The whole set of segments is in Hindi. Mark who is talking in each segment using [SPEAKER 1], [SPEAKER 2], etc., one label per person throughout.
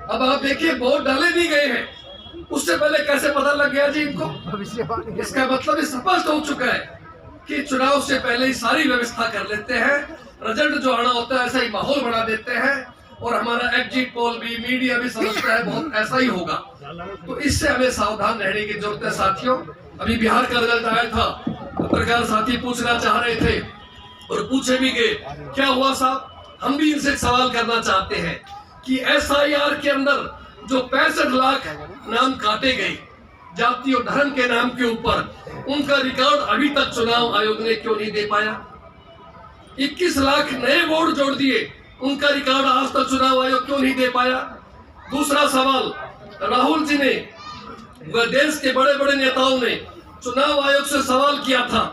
[SPEAKER 1] अब आप देखिए वोट डाले नहीं गए हैं, उससे पहले कैसे पता लग गया जी इनको? इसका मतलब ये स्पष्ट हो चुका है कि चुनाव से पहले ही सारी व्यवस्था कर लेते हैं, रिजल्ट जो आना होता है ऐसा ही माहौल बना देते हैं, और हमारा एग्जिट पोल भी, मीडिया भी समझता है बहुत ऐसा ही होगा। तो इससे हमें सावधान रहने की जरूरत है साथियों। अभी बिहार का रिजल्ट आया था, पत्रकार साथी पूछना चाह रहे थे और पूछे भी गए, क्या हुआ साहब? हम भी इनसे सवाल करना चाहते हैं कि SIR के अंदर जो 65 लाख नाम काटे गए जाति और धर्म के नाम के ऊपर, उनका रिकॉर्ड अभी तक चुनाव आयोग ने क्यों नहीं दे पाया? 21 लाख नए वोट जोड़ दिए, उनका रिकॉर्ड आज तक चुनाव आयोग क्यों नहीं दे पाया? दूसरा सवाल, राहुल जी ने व देश के बड़े बड़े नेताओं ने चुनाव आयोग से सवाल किया था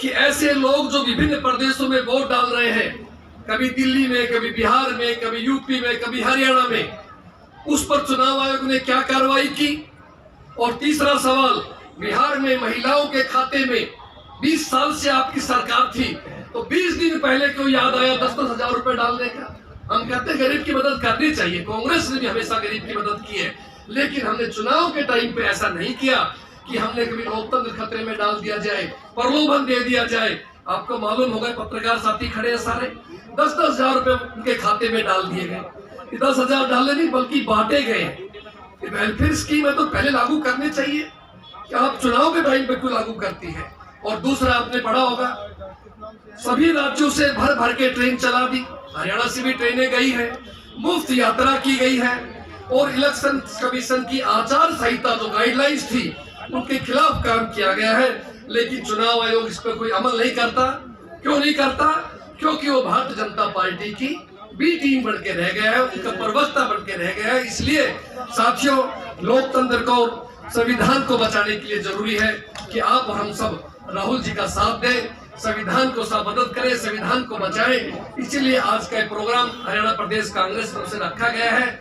[SPEAKER 1] कि ऐसे लोग जो विभिन्न प्रदेशों में वोट डाल रहे हैं, कभी दिल्ली में, कभी बिहार में, कभी यूपी में, कभी हरियाणा में, उस पर चुनाव आयोग ने क्या कार्रवाई की? और तीसरा सवाल, बिहार में महिलाओं के खाते में 20 साल से आपकी सरकार थी, तो 20 दिन पहले क्यों याद आया 10-10 हजार रुपए डालने का? हम कहते हैं गरीब की मदद करनी चाहिए, कांग्रेस ने भी हमेशा गरीब की मदद की है, लेकिन हमने चुनाव के टाइम पे ऐसा नहीं किया कि हमने कभी लोकतंत्र खतरे में डाल दिया जाए, प्रलोभन दे दिया जाए। आपको मालूम होगा, पत्रकार साथी खड़े हैं सारे, 10-10 हजार रुपए उनके खाते में डाल दिए गए। 10 हजार डाले नहीं बल्कि बांटे गए। वेलफेयर स्कीम है तो पहले लागू करनी चाहिए कि आप चुनाव के टाइम पे क्यों लागू करती है? और दूसरा, आपने पढ़ा होगा सभी राज्यों से भर भर के ट्रेन चला दी, हरियाणा से भी ट्रेनें गई है, मुफ्त यात्रा की गई है, और इलेक्शन कमीशन की आचार संहिता जो गाइडलाइंस थी उनके खिलाफ काम किया गया है, लेकिन चुनाव आयोग इस पर कोई अमल नहीं करता। क्यों नहीं करता? क्योंकि वो भारतीय जनता पार्टी की बी टीम बन के रह गया है, उनका प्रवक्ता बन के रह गया है। इसलिए साथियों, लोकतंत्र को, संविधान को बचाने के लिए जरूरी है कि आप और हम सब राहुल जी का साथ दें, संविधान को सब मदद करें, संविधान को बचाएं। इसलिए आज का प्रोग्राम हरियाणा प्रदेश कांग्रेस तरफ से रखा गया है।